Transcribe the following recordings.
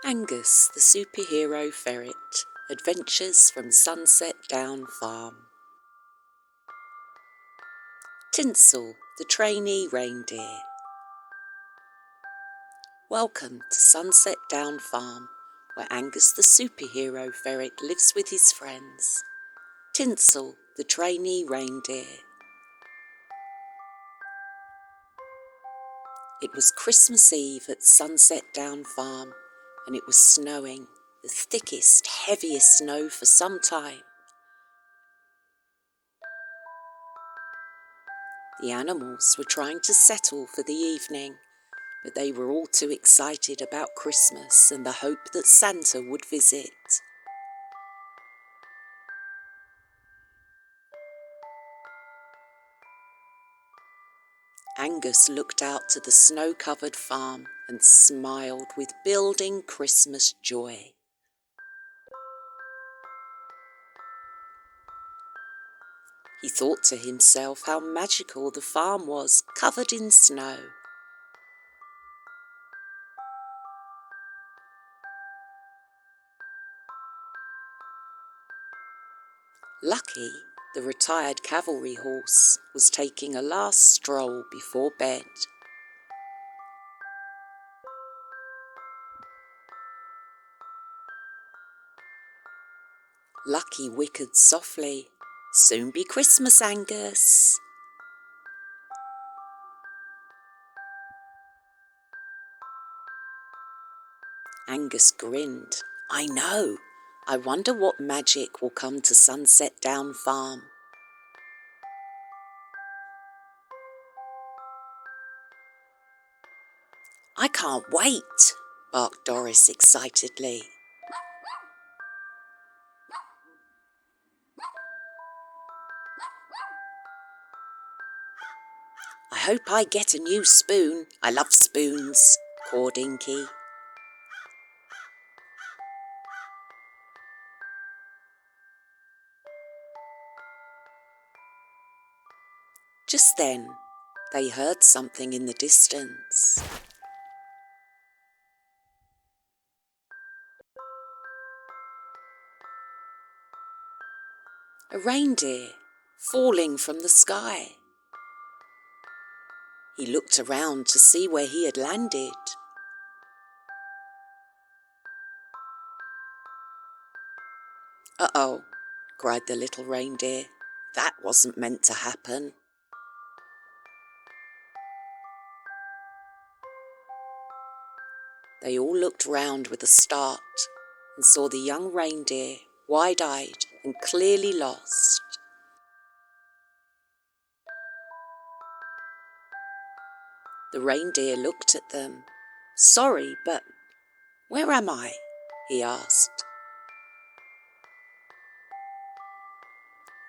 Angus, the superhero ferret, adventures from Sunset Down Farm. Tinsel, the trainee reindeer. Welcome to Sunset Down Farm, where Angus, the superhero ferret, lives with his friends. Tinsel, the trainee reindeer. It was Christmas Eve at Sunset Down Farm, and it was snowing, the thickest, heaviest snow for some time. The animals were trying to settle for the evening, but they were all too excited about Christmas and the hope that Santa would visit. Angus looked out to the snow-covered farm and smiled with building Christmas joy. He thought to himself how magical the farm was, covered in snow. Lucky, the retired cavalry horse, was taking a last stroll before bed. Lucky whickered softly. "Soon be Christmas, Angus." Angus grinned. "I know. I wonder what magic will come to Sunset Down Farm." "I can't wait," barked Doris excitedly. "I hope I get a new spoon. I love spoons," cawed Inky. Just then, they heard something in the distance. A reindeer falling from the sky. He looked around to see where he had landed. "Uh-oh," cried the little reindeer. "That wasn't meant to happen." They all looked round with a start and saw the young reindeer, wide-eyed and clearly lost. The reindeer looked at them. "Sorry, but where am I?" he asked.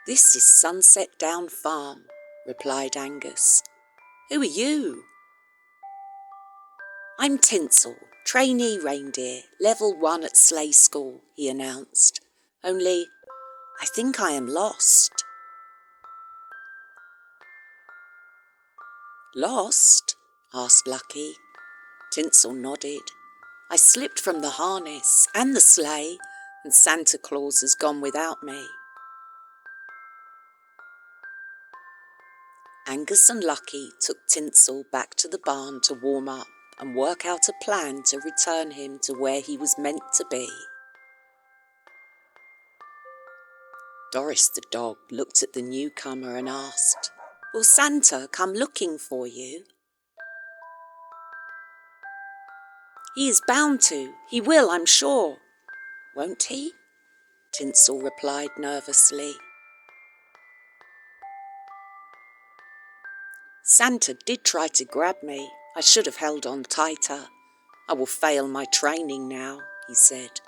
"This is Sunset Down Farm," replied Angus. "Who are you?" "I'm Tinsel, trainee reindeer, level 1 at sleigh school," he announced. "Only, I think I am lost." "Lost?" asked Lucky. Tinsel nodded. "I slipped from the harness and the sleigh, and Santa Claus has gone without me." Angus and Lucky took Tinsel back to the barn to warm up and work out a plan to return him to where he was meant to be. Doris the dog looked at the newcomer and asked, "Will Santa come looking for you?" "He is bound to. He will, I'm sure." "Won't he?" Tinsel replied nervously. "Santa did try to grab me. I should have held on tighter. I will fail my training now," he said.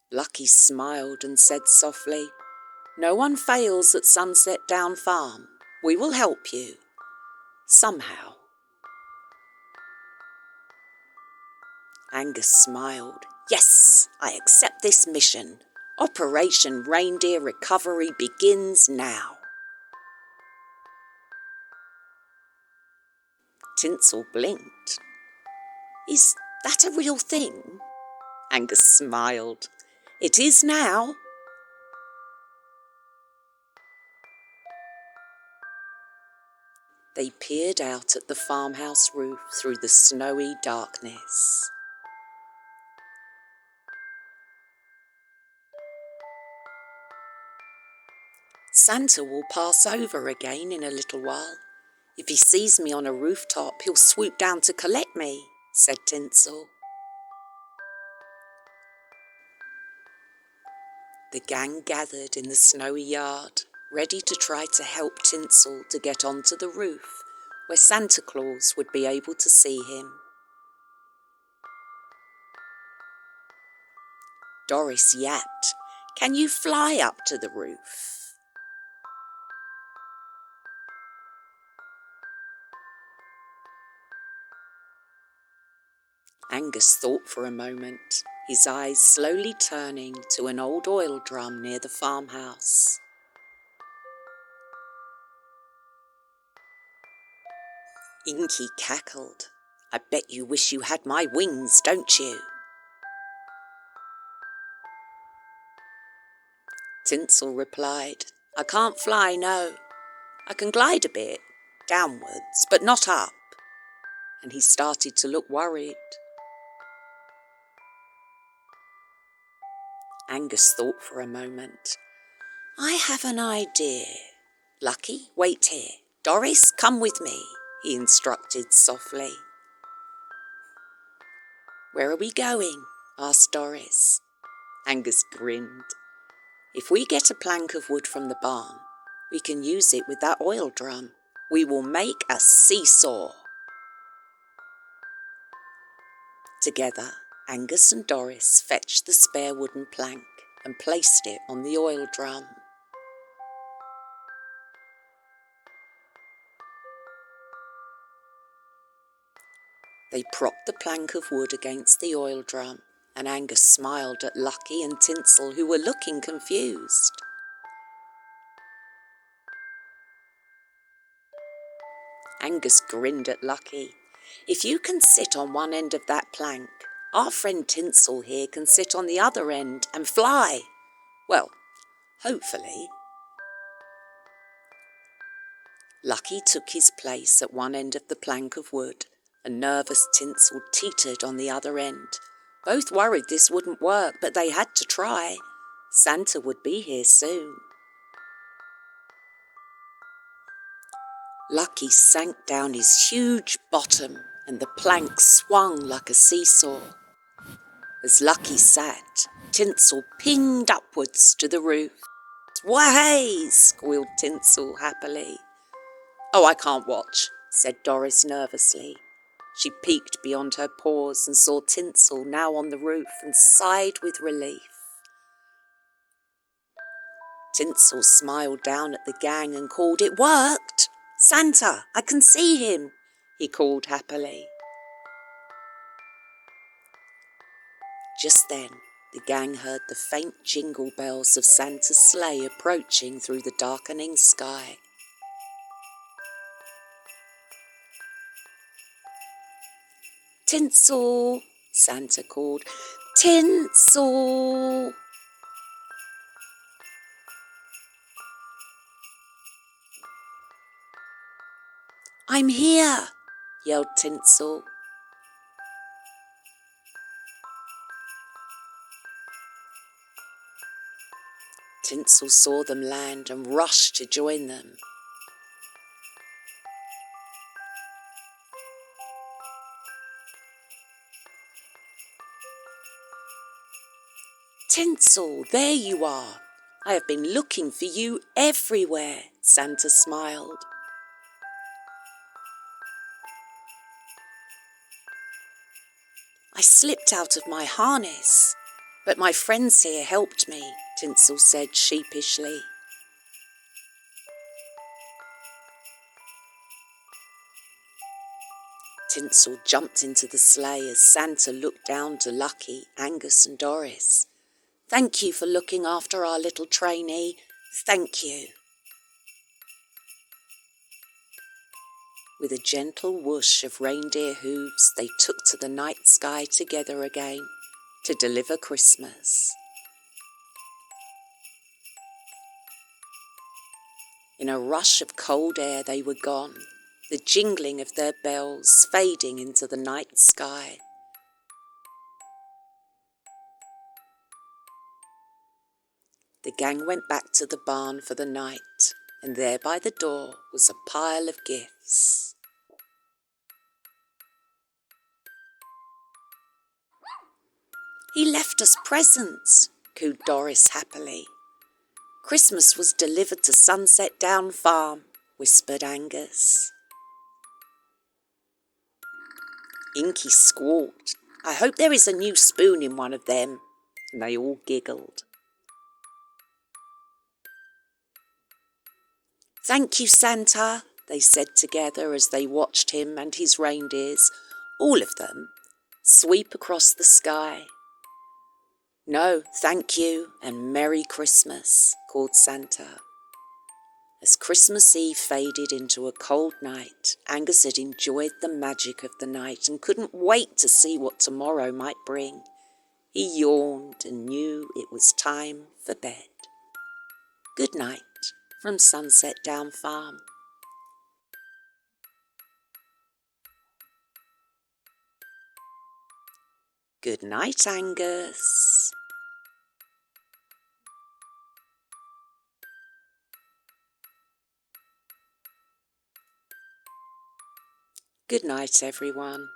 Lucky smiled and said softly, "No one fails at Sunset Down Farm. We will help you. Somehow." Angus smiled. "Yes, I accept this mission. Operation Reindeer Recovery begins now." Tinsel blinked. "Is that a real thing?" Angus smiled. "It is now." They peered out at the farmhouse roof through the snowy darkness. "Santa will pass over again in a little while. If he sees me on a rooftop, he'll swoop down to collect me," said Tinsel. The gang gathered in the snowy yard, ready to try to help Tinsel to get onto the roof, where Santa Claus would be able to see him. Doris yapped, "Can you fly up to the roof?" Angus thought for a moment, his eyes slowly turning to an old oil drum near the farmhouse. Inky cackled. "I bet you wish you had my wings, don't you?" Tinsel replied, "I can't fly, no. I can glide a bit, downwards, but not up." And he started to look worried. Angus thought for a moment. "I have an idea. Lucky, wait here. Doris, come with me," he instructed softly. "Where are we going?" asked Doris. Angus grinned. "If we get a plank of wood from the barn, we can use it with that oil drum. We will make a seesaw." Together, Angus and Doris fetched the spare wooden plank and placed it on the oil drum. They propped the plank of wood against the oil drum, and Angus smiled at Lucky and Tinsel, who were looking confused. Angus grinned at Lucky. "If you can sit on one end of that plank, our friend Tinsel here can sit on the other end and fly. Well, hopefully." Lucky took his place at one end of the plank of wood, and nervous Tinsel teetered on the other end. Both worried this wouldn't work, but they had to try. Santa would be here soon. Lucky sank down his huge bottom, and the plank swung like a seesaw. As Lucky sat, Tinsel pinged upwards to the roof. "Wahey!" squealed Tinsel happily. "Oh, I can't watch," said Doris nervously. She peeked beyond her paws and saw Tinsel now on the roof and sighed with relief. Tinsel smiled down at the gang and called, "It worked! Santa, I can see him," he called happily. Just then, the gang heard the faint jingle bells of Santa's sleigh approaching through the darkening sky. "Tinsel," Santa called. "Tinsel." "I'm here," yelled Tinsel. Tinsel saw them land and rushed to join them. "Tinsel, there you are. I have been looking for you everywhere," Santa smiled. "I slipped out of my harness, but my friends here helped me," Tinsel said sheepishly. Tinsel jumped into the sleigh as Santa looked down to Lucky, Angus and Doris. "Thank you for looking after our little trainee. Thank you." With a gentle whoosh of reindeer hooves, they took to the night sky together again to deliver Christmas. In a rush of cold air they were gone, the jingling of their bells fading into the night sky. The gang went back to the barn for the night, and there by the door was a pile of gifts. "He left us presents," cooed Doris happily. "Christmas was delivered to Sunset Down Farm," whispered Angus. Inky squawked, "I hope there is a new spoon in one of them," and they all giggled. "Thank you, Santa," they said together as they watched him and his reindeers, all of them, sweep across the sky. "No, thank you, and Merry Christmas," called Santa. As Christmas Eve faded into a cold night, Angus had enjoyed the magic of the night and couldn't wait to see what tomorrow might bring. He yawned and knew it was time for bed. Good night from Sunset Down Farm. Good night, Angus. Good night, everyone.